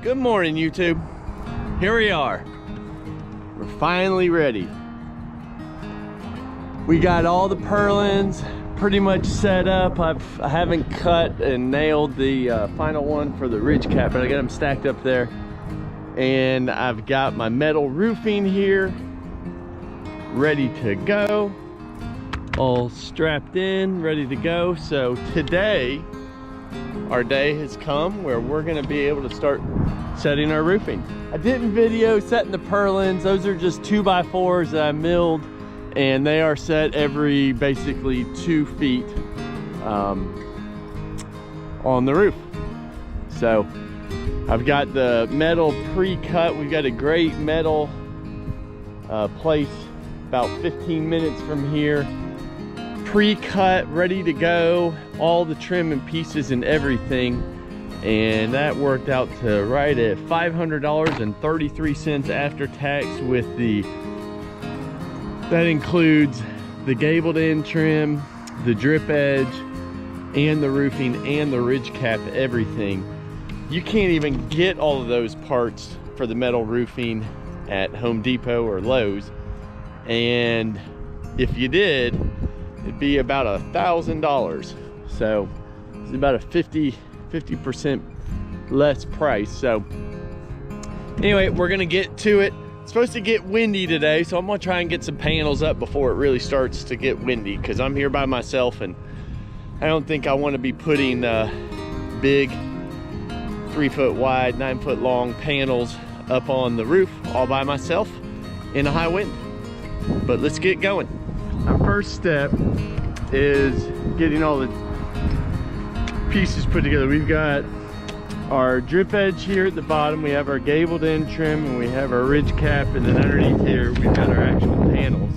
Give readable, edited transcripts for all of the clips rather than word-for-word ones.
Good morning, YouTube. Here we are. We're finally ready. We got all the purlins pretty much set up. I haven't cut and nailed the final one for the ridge cap, but I got them stacked up there. And I've got my metal roofing here, ready to go. All strapped in, ready to go. So today, our day has come where we're gonna be able to start setting our roofing. I didn't video setting the purlins. Those are just 2x4s that I milled, and they are set every basically 2 feet on the roof. So I've got the metal pre-cut. We've got a great metal place about 15 minutes from here, pre-cut, ready to go, all the trim and pieces and everything. And that worked out to right at $500.33 after tax. With that includes the gabled end trim, the drip edge, and the roofing and the ridge cap, everything. You can't even get all of those parts for the metal roofing at Home Depot or Lowe's, and if you did, it'd be about $1,000. So it's about a 50% less price. So anyway, we're gonna get to it. It's supposed to get windy today, so I'm gonna try and get some panels up before it really starts to get windy, because I'm here by myself and I don't think I want to be putting big 3-foot wide, 9-foot long panels up on the roof all by myself in a high wind. But let's get going. Our first step is getting all the pieces put together. We've got our drip edge here at the bottom, we have our gabled end trim, and we have our ridge cap, and then underneath here we've got our actual panels.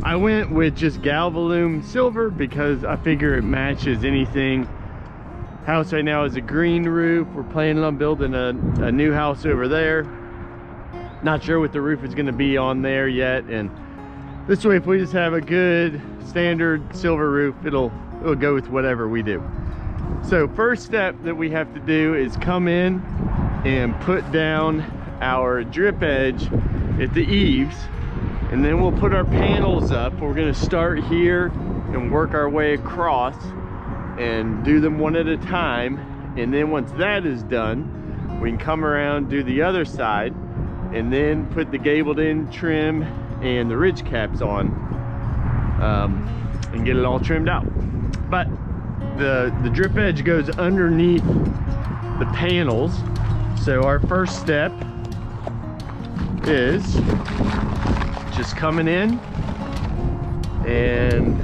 I went with just Galvalume silver because I figure it matches anything. House right now is a green roof. We're planning on building a new house over there. Not sure what the roof is going to be on there yet, and this way if we just have a good standard silver roof, it'll go with whatever we do. So first step that we have to do is come in and put down our drip edge at the eaves, and then we'll put our panels up. We're going to start here and work our way across and do them one at a time, and then once that is done, we can come around, do the other side, and then put the gabled end trim and the ridge caps on, and get it all trimmed out. But the drip edge goes underneath the panels, so our first step is just coming in and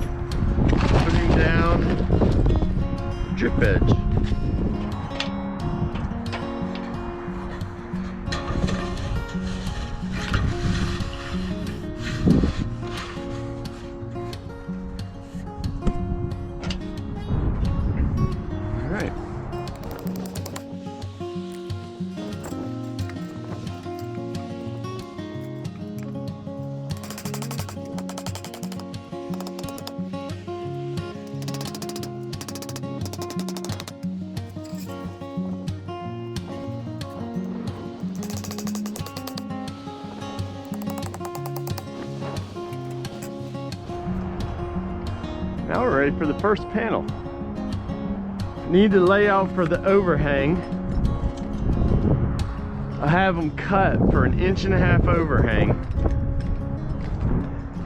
putting down drip edge. Now we're ready for the first panel. Need to lay out for the overhang. I have them cut for 1.5 inch overhang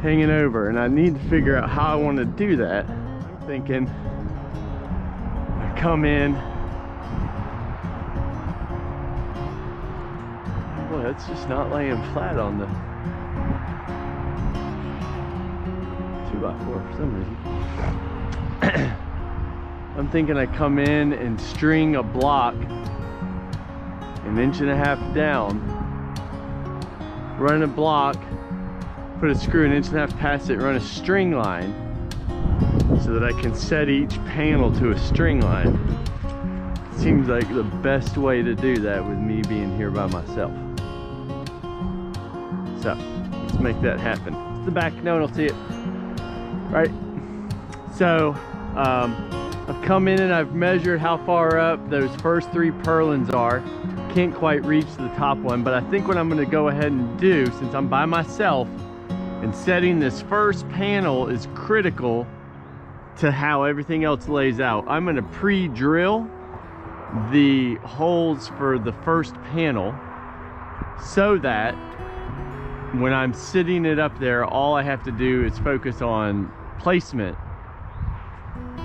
hanging over, and I need to figure out how I want to do that. I'm thinking I come in. Boy, it's just not laying flat on the 2x4 for some reason. I'm thinking I come in and string a block 1.5 inch down, run a block, put a screw 1.5 inch past it, run a string line so that I can set each panel to a string line. Seems like the best way to do that with me being here by myself. So let's make that happen. It's the back, no one will see it. Right, so I've come in and I've measured how far up those first 3 purlins are. can't quite reach the top one, but I think what I'm gonna go ahead and do, since I'm by myself, and setting this first panel is critical to how everything else lays out. I'm gonna pre-drill the holes for the first panel so that when I'm sitting it up there, all I have to do is focus on placement.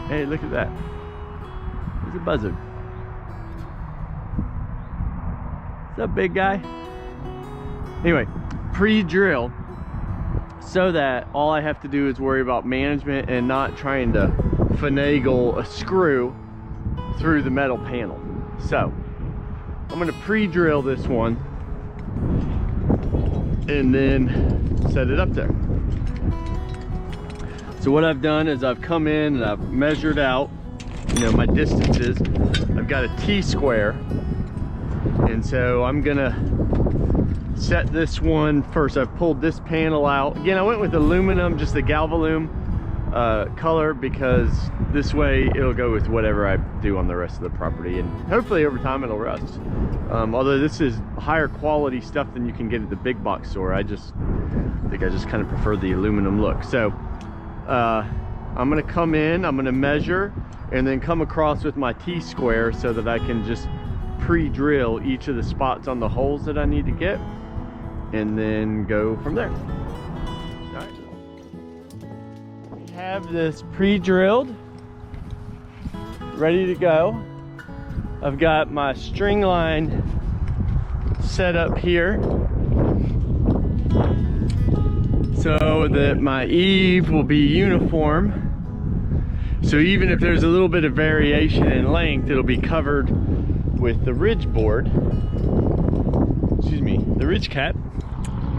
Hey, look at that. There's a buzzard. What's up, big guy? Anyway, pre-drill so that all I have to do is worry about management and not trying to finagle a screw through the metal panel. So I'm gonna pre-drill this one and then set it up there. So what I've done is I've come in and I've measured out, you know, my distances. I've got a T-square, and so I'm gonna set this one first. I've pulled this panel out. Again, I went with aluminum, just the Galvalume color, because this way it'll go with whatever I do on the rest of the property, and hopefully over time it'll rust. Although this is higher quality stuff than you can get at the big box store, I think I just kind of prefer the aluminum look. So I'm gonna come in, I'm gonna measure, and then come across with my T-square so that I can just pre-drill each of the spots on the holes that I need to get, and then go from there. All right. We have this pre-drilled, ready to go. I've got my string line set up here so that my eave will be uniform. So even if there's a little bit of variation in length, it'll be covered with the ridge board. Excuse me, the ridge cap.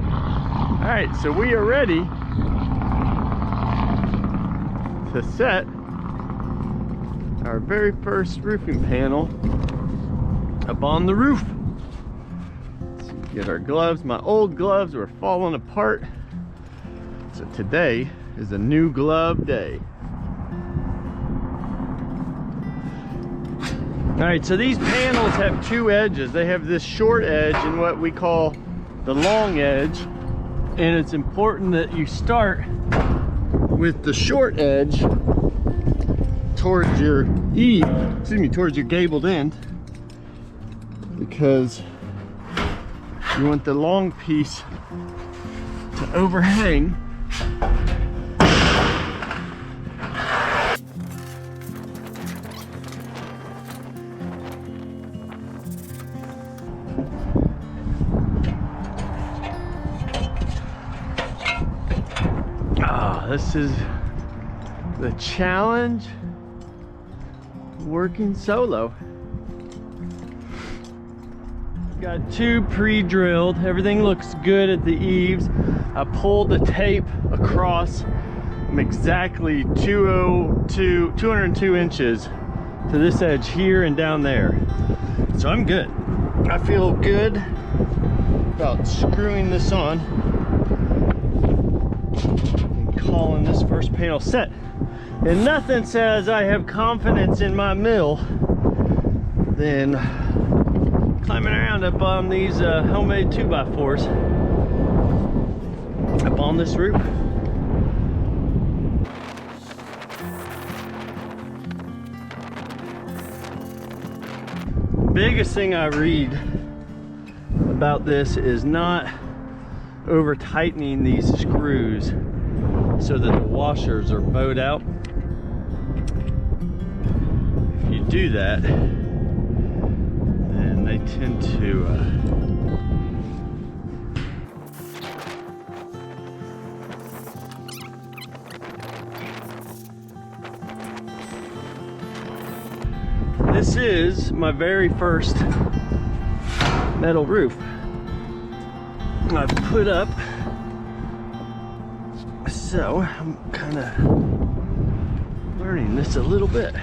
All right, so we are ready to set our very first roofing panel up on the roof. Let's get our gloves. My old gloves were falling apart, so today is a new glove day. All right, so these panels have two edges. They have this short edge and what we call the long edge, and it's important that you start with the short edge towards your eave, towards your gabled end, because you want the long piece to overhang. This is the challenge working solo. Got two pre-drilled. Everything looks good at the eaves. I pulled the tape across. I'm exactly 202 inches to this edge here and down there. So I'm good. I feel good about screwing this on, calling this first panel set. And nothing says I have confidence in my mill than climbing around up on these homemade 2x4s up on this roof. Biggest thing I read about this is not over tightening these screws so that the washers are bowed out. If you do that, then they tend to this is my very first metal roof I've put up. So I'm kind of learning this a little bit.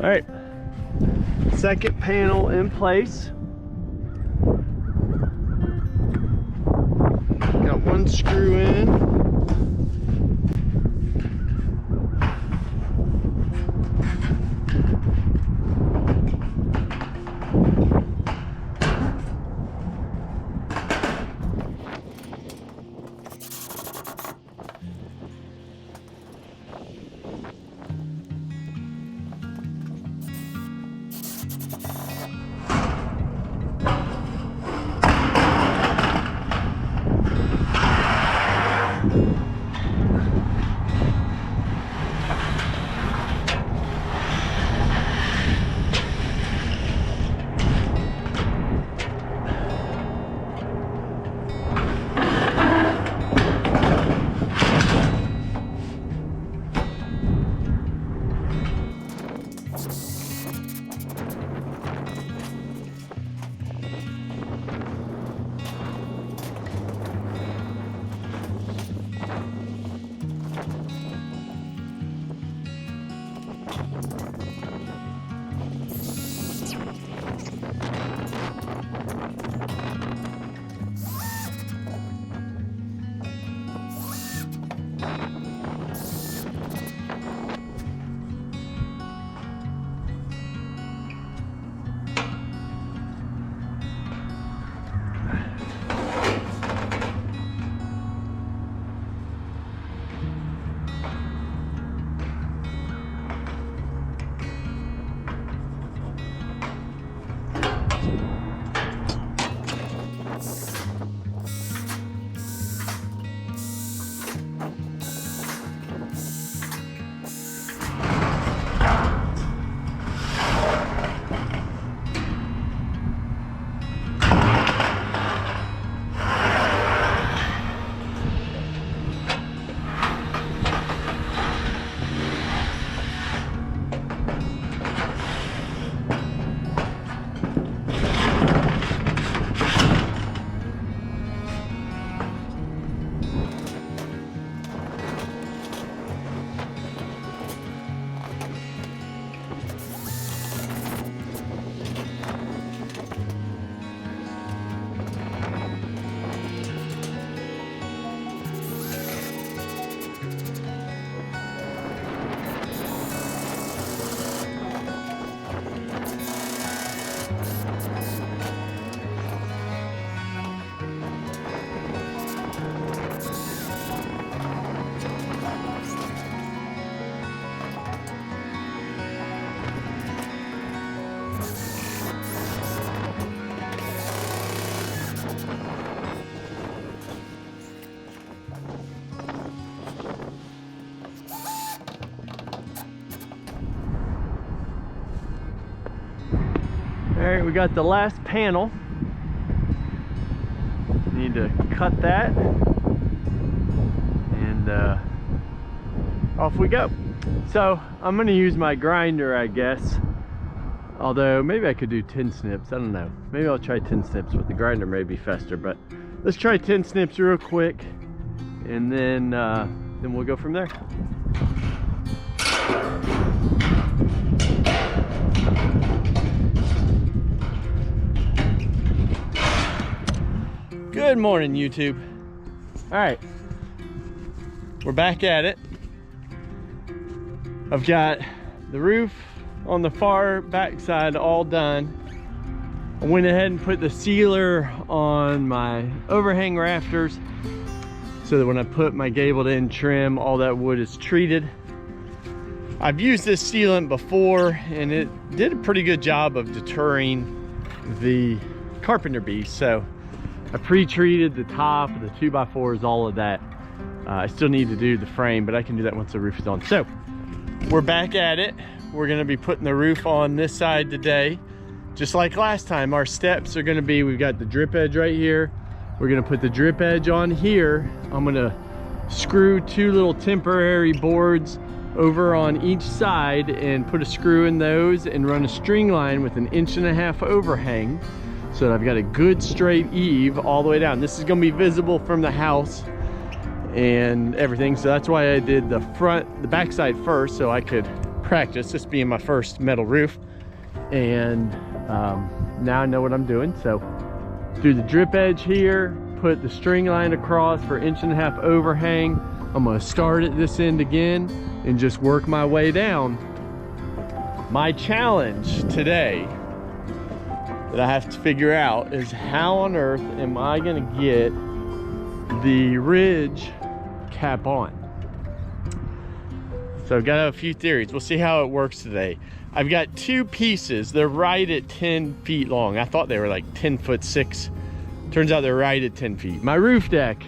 All right, second panel in place. Got one screw in. All right, we got the last panel. Need to cut that, and off we go. So I'm gonna use my grinder, I guess. Although maybe I could do 10 snips, I don't know. Maybe I'll try 10 snips with the grinder, maybe faster, but let's try 10 snips real quick, and then we'll go from there. Good morning, YouTube. All right, we're back at it. I've got the roof on the far back side all done. I went ahead and put the sealer on my overhang rafters so that when I put my gabled in trim, all that wood is treated. I've used this sealant before and it did a pretty good job of deterring the carpenter bees. So I pre-treated the top, the 2x4s, all of that. I still need to do the frame, but I can do that once the roof is on. So we're back at it. We're gonna be putting the roof on this side today. Just like last time, our steps are gonna be, we've got the drip edge right here. We're gonna put the drip edge on here. I'm gonna screw 2 little temporary boards over on each side and put a screw in those and run a string line with 1.5 inch overhang so that I've got a good straight eave all the way down. This is gonna be visible from the house and everything, so that's why I did the backside first, so I could practice, this being my first metal roof. And now I know what I'm doing. So do the drip edge here, put the string line across for 1.5 inch overhang. I'm gonna start at this end again and just work my way down. My challenge today that I have to figure out is how on earth am I gonna get the ridge cap on. So I've got a few theories. We'll see how it works today. I've got 2 pieces. They're right at 10 feet long. I thought they were like 10'6". Turns out they're right at 10 feet. My roof deck,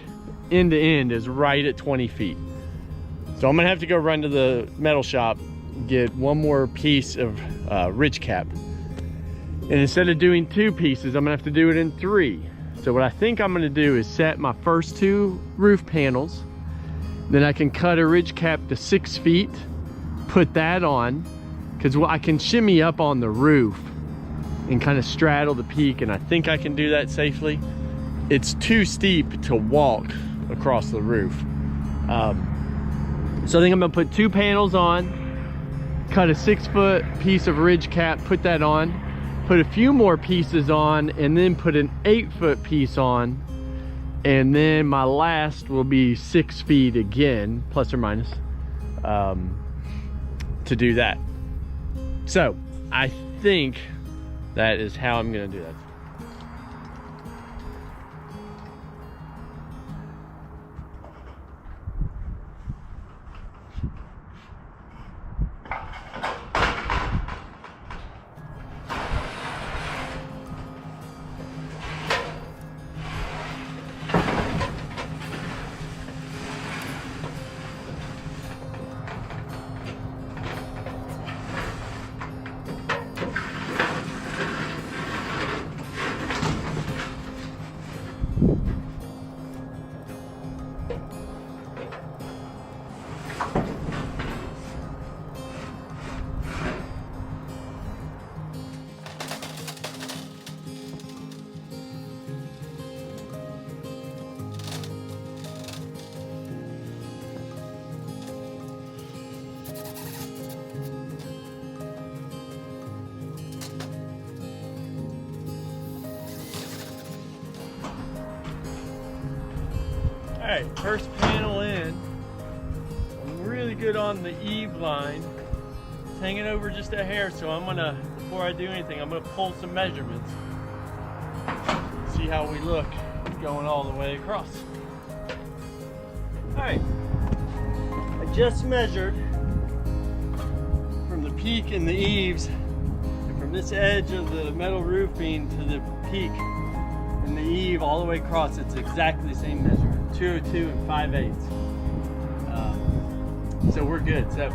end to end, is right at 20 feet. So I'm gonna have to go run to the metal shop, get one more piece of ridge cap. And instead of doing 2 pieces, I'm gonna have to do it in 3. So what I think I'm gonna do is set my first 2 roof panels. Then I can cut a ridge cap to 6 feet, put that on, because I can shimmy up on the roof and kind of straddle the peak, and I think I can do that safely. It's too steep to walk across the roof. So I think I'm gonna put 2 panels on, cut a 6-foot piece of ridge cap, put that on, put a few more pieces on, and then put an 8-foot piece on, and then my last will be 6 feet again, plus or minus, to do that. So I think that is how I'm gonna do that. Alright, first panel in. I'm really good on the eave line. It's hanging over just a hair, so I'm gonna, before I do anything, I'm gonna pull some measurements. See how we look going all the way across. Alright, I just measured from the peak and the eaves, and from this edge of the metal roofing to the peak and the eave all the way across. It's exactly the same measurement. 202 and 5/8. So we're good. So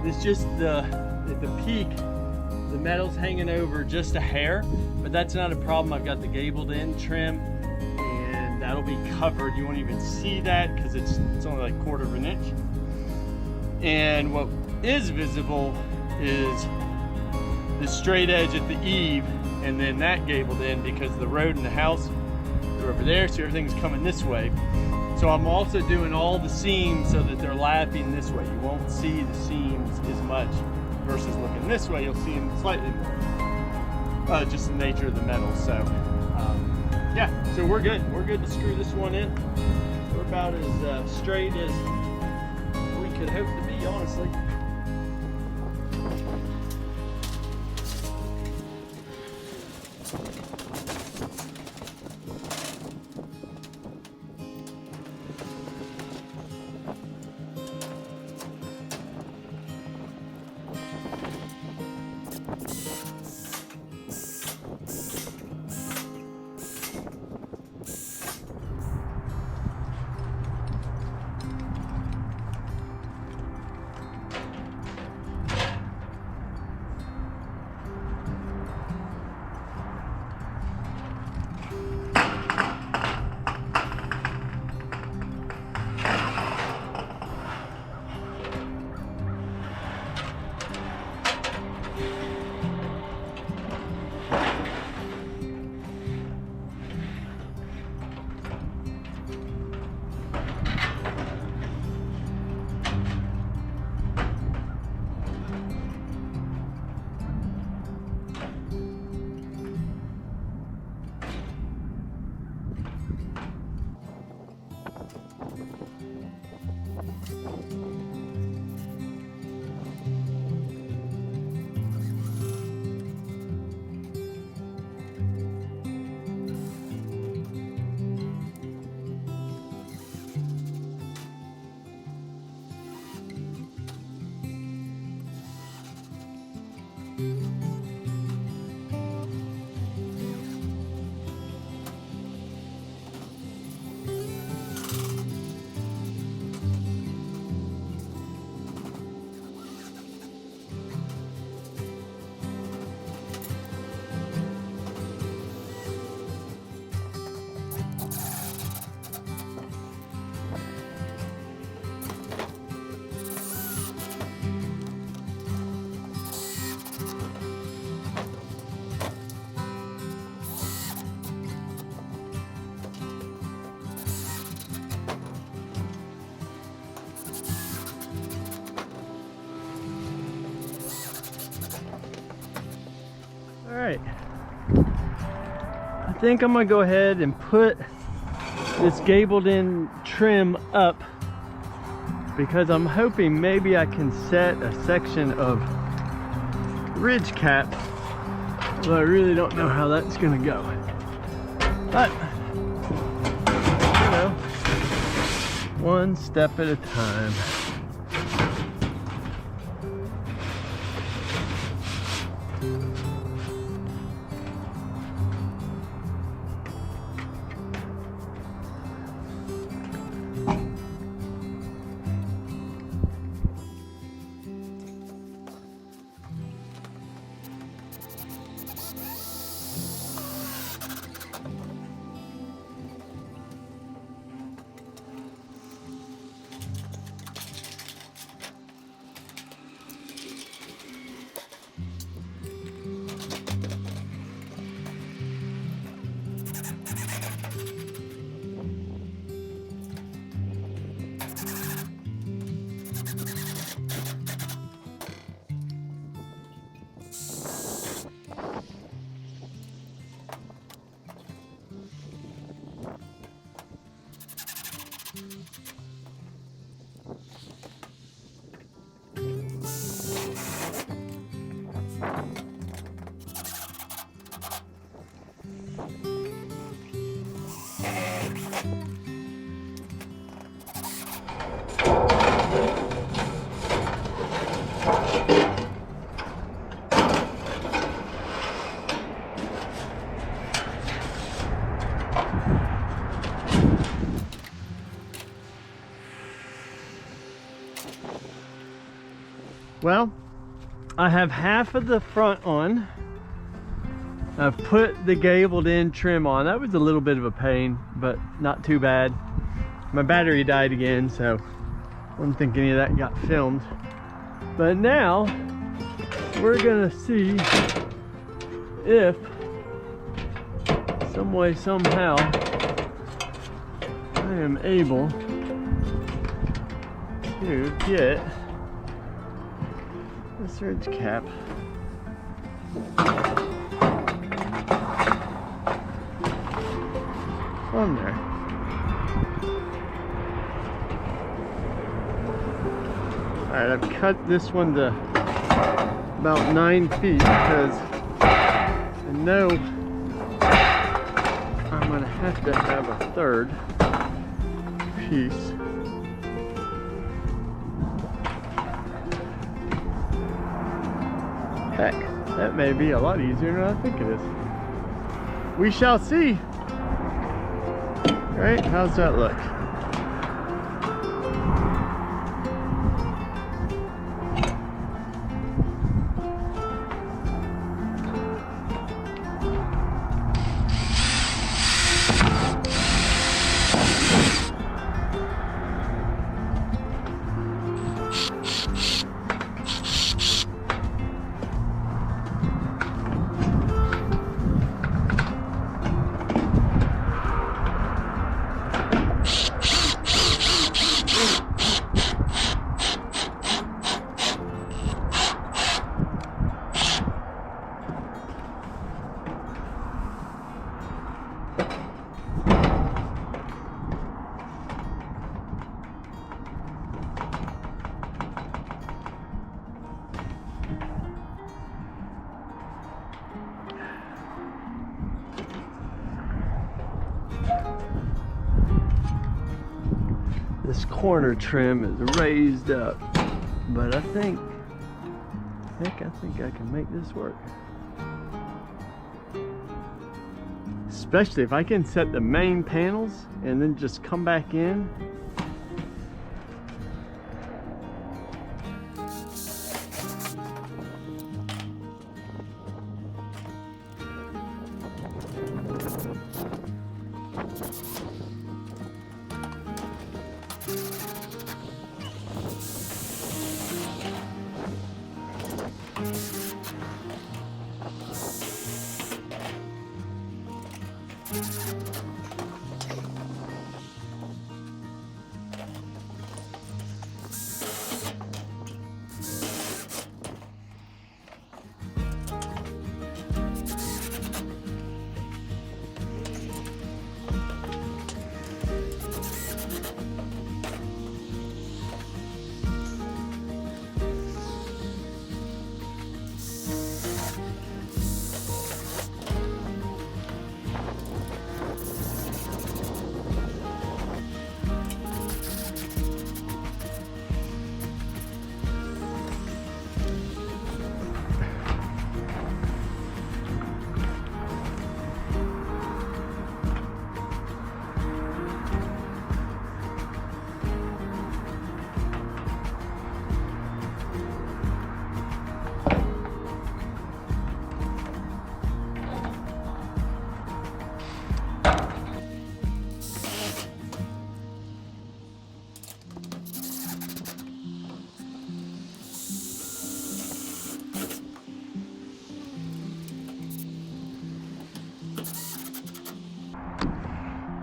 it's just at the peak, the metal's hanging over just a hair, but that's not a problem. I've got the gabled in trim, and that'll be covered. You won't even see that because it's only like 1/4 inch. And what is visible is the straight edge at the eave, and then that gabled in, because the road and the house are over there, so everything's coming this way. So I'm also doing all the seams so that they're lapping this way. You won't see the seams as much versus looking this way. You'll see them slightly more. Just the nature of the metal. So yeah, so we're good. We're good to screw this one in. We're about as straight as we could hope to be, honestly. Alright, I think I'm gonna go ahead and put this gabled in trim up because I'm hoping maybe I can set a section of ridge cap, although I really don't know how that's gonna go. But, you know, one step at a time. Well, I have half of the front on. I've put the gabled in trim on. That was a little bit of a pain, but not too bad. My battery died again, so I don't think any of that got filmed. But now we're gonna see if some way, somehow I am able to get this ridge cap on there. Alright, I've cut this one to about 9 feet because I know I'm gonna have to have a third piece. Heck, that may be a lot easier than I think it is. We shall see. Right? How's that look? This corner trim is raised up, but I think Heck, I think I can make this work. Especially if I can set the main panels and then just come back in.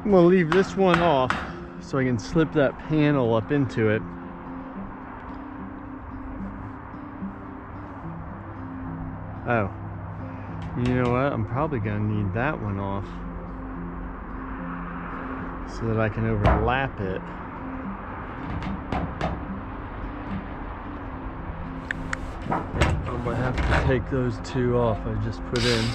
I'm gonna leave this one off so I can slip that panel up into it. Oh, you know what? I'm probably gonna need that one off so that I can overlap it. I'm gonna have to take those two off I just put in.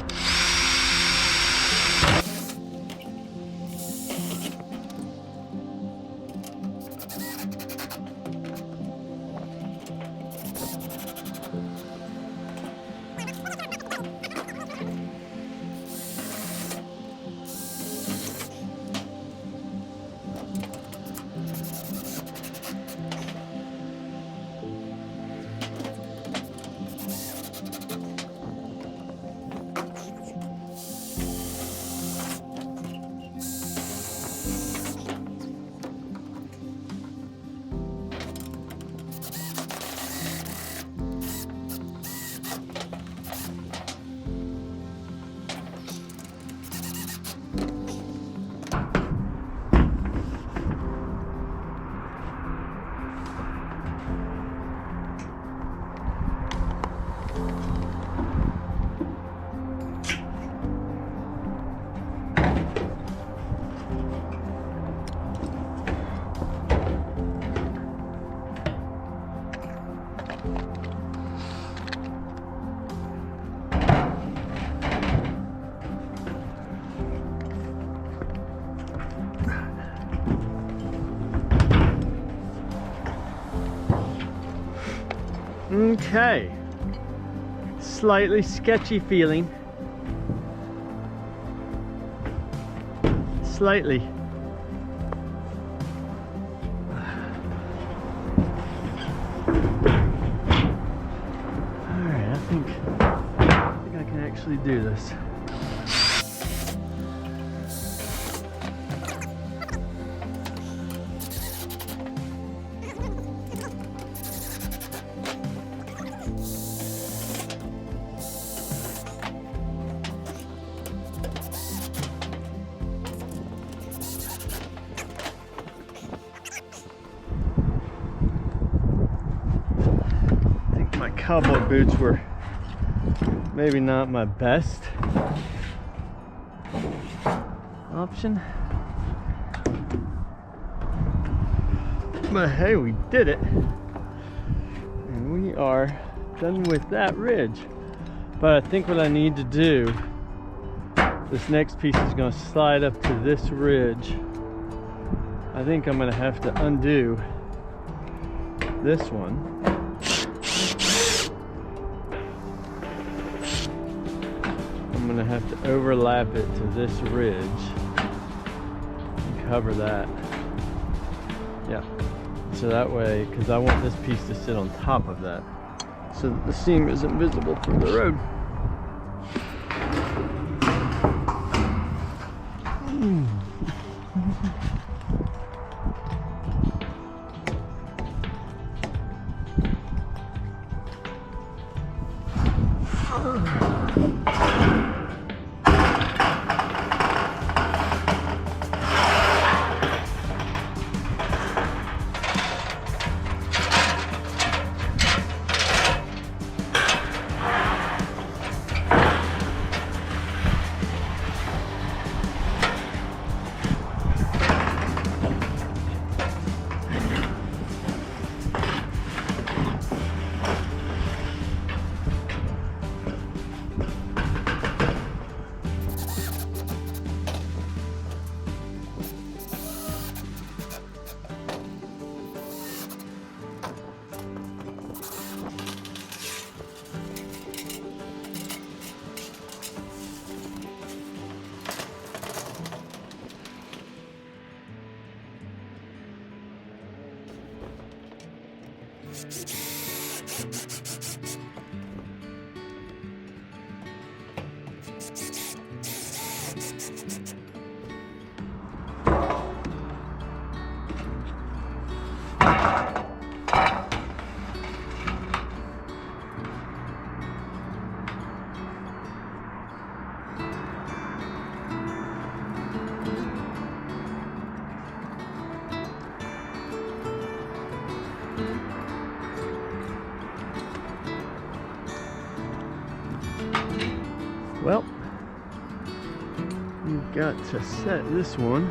Okay, slightly sketchy feeling. Slightly. Alright, I think I can actually do this. Cowboy boots were maybe not my best option, but hey, we did it and we are done with that ridge. But I think what I need to do, this next piece is going to slide up to this ridge. I think I'm going to have to undo this one I'm gonna have to overlap it to this ridge and cover that. Yeah, so that way, because I want this piece to sit on top of that so that the seam isn't visible from the road. Well, you've got to set this one.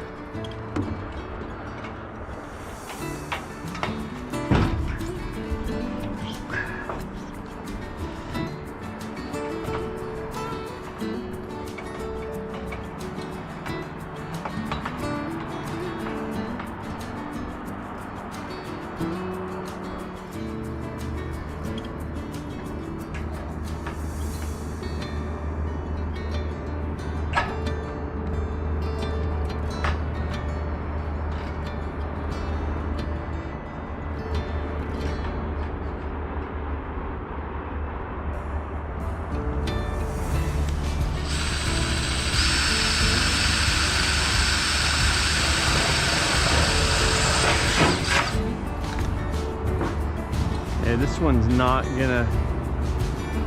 This one's not gonna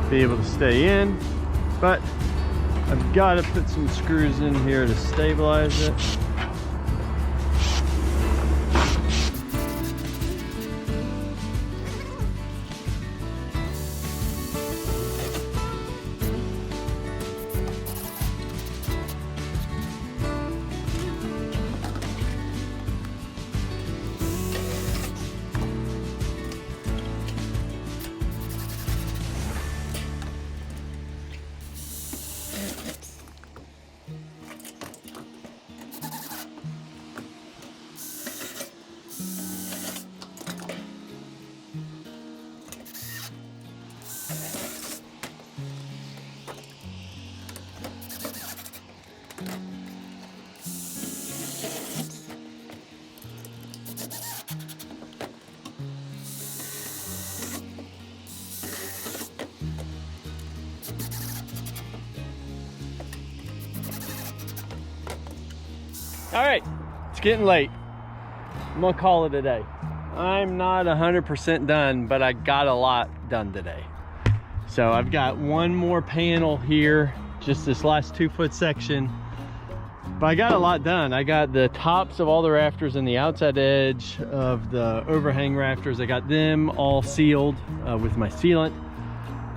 be able to stay in, but I've got to put some screws in here to stabilize it. All right, it's getting late. I'm gonna call it a day. I'm not 100% done, but I got a lot done today. So I've got one more panel here, just this last 2-foot section. But I got a lot done. I got the tops of all the rafters and the outside edge of the overhang rafters. I got them all sealed with my sealant.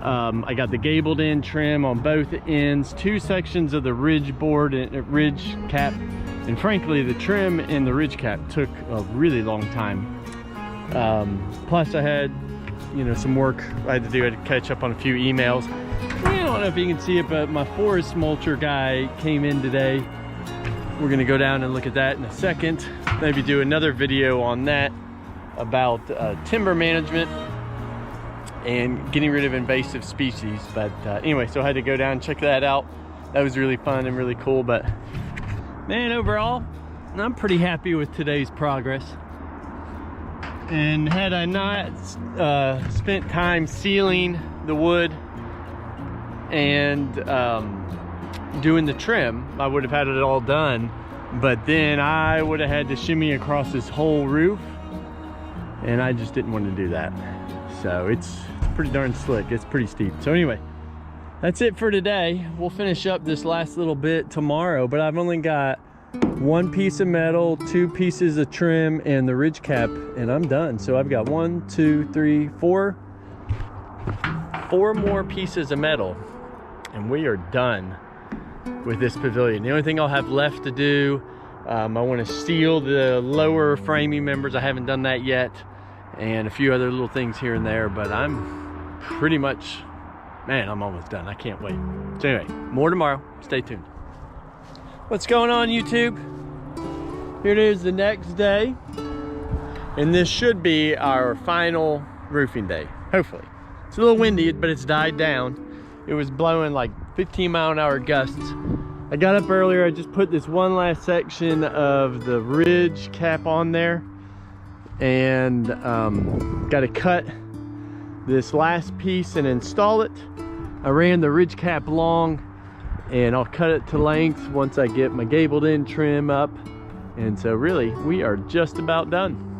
I got the gabled end trim on both ends, 2 sections of the ridge board and ridge cap. And frankly, the trim and the ridge cap took a really long time. Plus I had, some work I had to do. I had to catch up on a few emails. I don't know if you can see it, but my forest mulcher guy came in today. We're gonna go down and look at that in a second. Maybe do another video on that about timber management and getting rid of invasive species. But anyway, so I had to go down and check that out. that was really fun and really cool. But man, overall, I'm pretty happy with today's progress. And had I not spent time sealing the wood and doing the trim, I would have had it all done. But then I would have had to shimmy across this whole roof, and I just didn't want to do that. So it's pretty darn slick. It's pretty steep. So anyway, that's it for today. We'll finish up this last little bit tomorrow, but I've only got 1 piece of metal, 2 pieces of trim, and the ridge cap, and I'm done. So I've got 1, 2, 3, 4 more pieces of metal, and we are done with this pavilion. The only thing I'll have left to do, I want to seal the lower framing members. I haven't done that yet, and a few other little things here and there, but I'm pretty much, man, I'm almost done. I can't wait. So anyway, more tomorrow. Stay tuned. What's going on, YouTube? Here it is, the next day, and this should be our final roofing day, hopefully. It's a little windy, but it's died down. It was blowing like 15-mile-an-hour gusts. I got up earlier, I just put this one last section of the ridge cap on there, and got to cut this last piece and install it. I ran the ridge cap long, and I'll cut it to length once I get my gabled in trim up. And so really, we are just about done.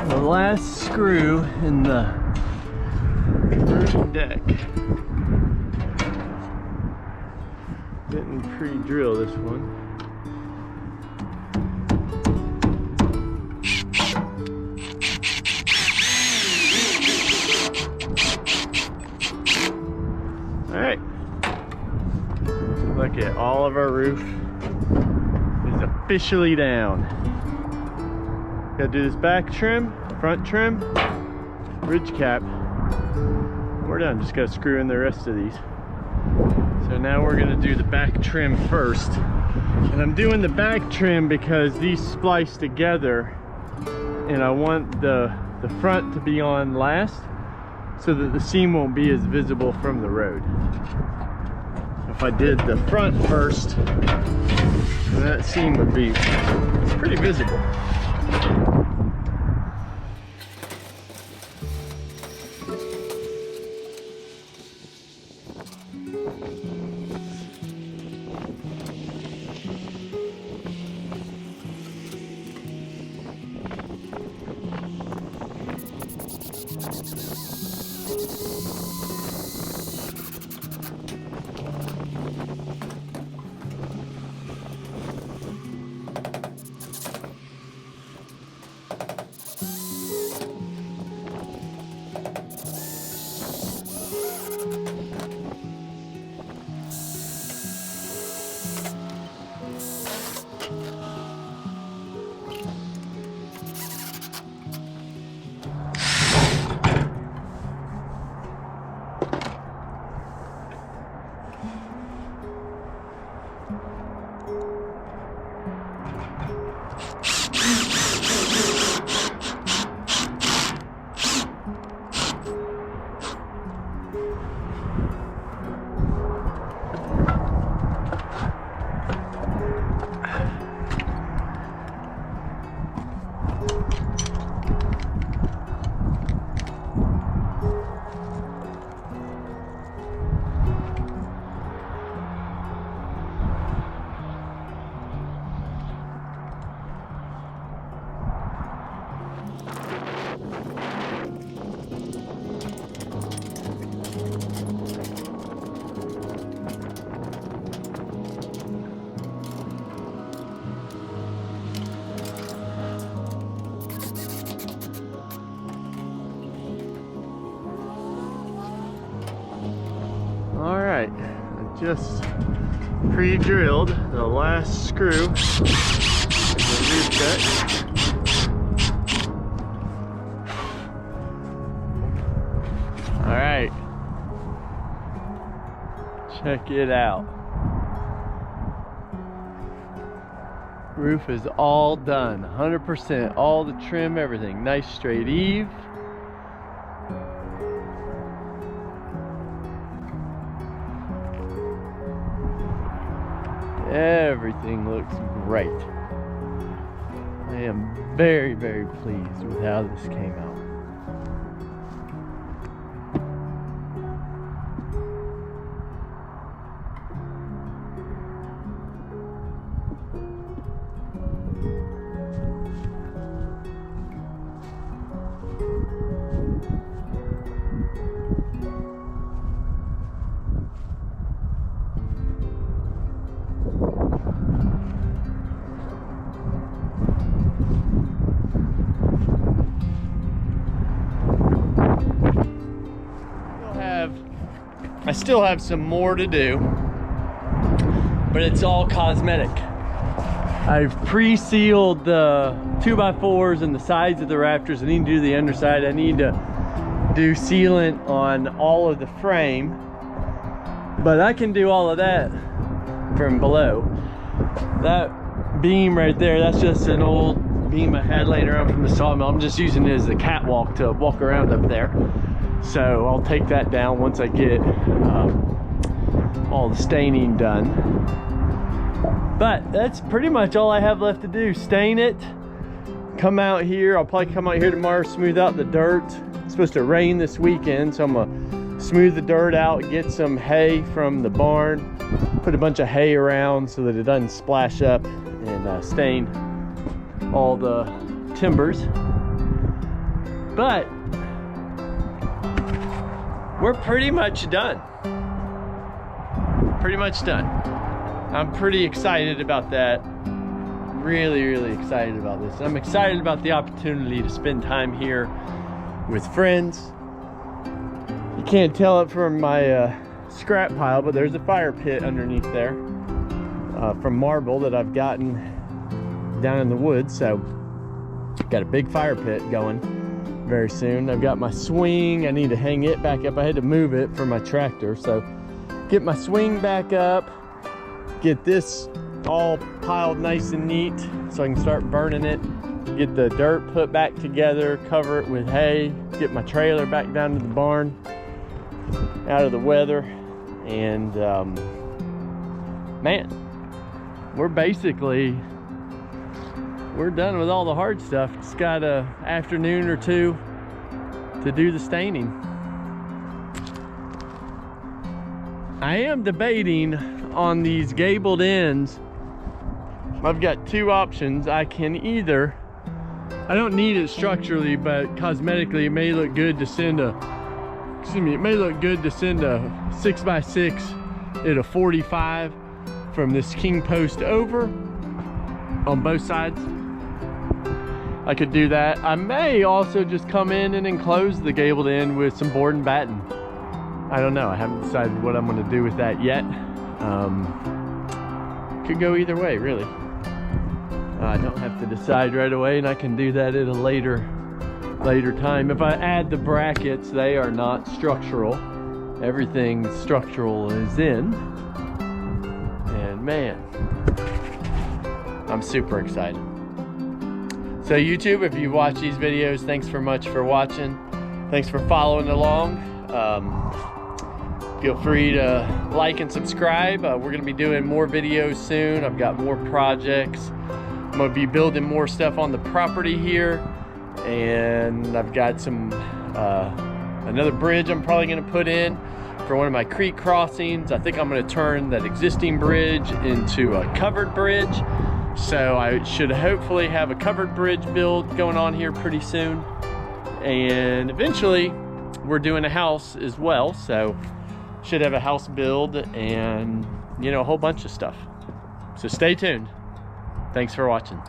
The last screw in the roofing deck. Didn't pre-drill this one. All right. Look at all of our roof is officially down. Gotta do this back trim, front trim, ridge cap. We're done. Just gotta screw in the rest of these. So now we're gonna do the back trim first. And I'm doing the back trim because these splice together, and I want the front to be on last so that the seam won't be as visible from the road. If I did the front first, that seam would be pretty visible. right, I just pre-drilled the last screw in the roof cut. All right, check it out. Roof is all done, 100%, all the trim, everything. Nice straight eave. Everything looks great. I am very, very pleased with how this came out. I still have some more to do, but it's all cosmetic. I've pre-sealed the 2x4s and the sides of the rafters. I need to do the underside. I need to do sealant on all of the frame, but I can do all of that from below. That beam right there, that's just an old beam I had laying around from the sawmill. I'm just using it as a catwalk to walk around up there. So I'll take that down once I get all the staining done. But that's pretty much all I have left to do. Stain it, come out here. I'll probably come out here tomorrow, smooth out the dirt. It's supposed to rain this weekend, so I'm gonna smooth the dirt out, get some hay from the barn, put a bunch of hay around so that it doesn't splash up, and stain all the timbers. But we're pretty much done. Pretty much done. I'm pretty excited about that. Really, really excited about this. I'm excited about the opportunity to spend time here with friends. You can't tell it from my scrap pile, but there's a fire pit underneath there from marble that I've gotten down in the woods. So got a big fire pit going very soon. I've got my swing. I need to hang it back up. I had to move it for my tractor, so get my swing back up, get this all piled nice and neat so I can start burning it, get the dirt put back together, cover it with hay, get my trailer back down to the barn out of the weather, and man, we're done with all the hard stuff. Just got an afternoon or two to do the staining. I am debating on these gabled ends. I've got two options. I can either, I don't need it structurally, but cosmetically it may look good to send a, it may look good to send a 6x6 at a 45 from this king post over on both sides. I could do that. I may also just come in and enclose the gabled end with some board and batten. I don't know. I haven't decided what I'm going to do with that yet. Could go either way, really. I don't have to decide right away, and I can do that at a later time. If I add the brackets, they are not structural. Everything structural is in. And man, I'm super excited. So YouTube, if you watch these videos, thanks for much for watching. Thanks for following along. Feel free to like and subscribe. We're gonna be doing more videos soon. I've got more projects. I'm gonna be building more stuff on the property here. And I've got some, another bridge I'm probably gonna put in for one of my creek crossings. I think I'm gonna turn that existing bridge into a covered bridge. So I should hopefully have a covered bridge build going on here pretty soon. And eventually we're doing a house as well. So should have a house build and, you know, a whole bunch of stuff. So stay tuned. Thanks for watching.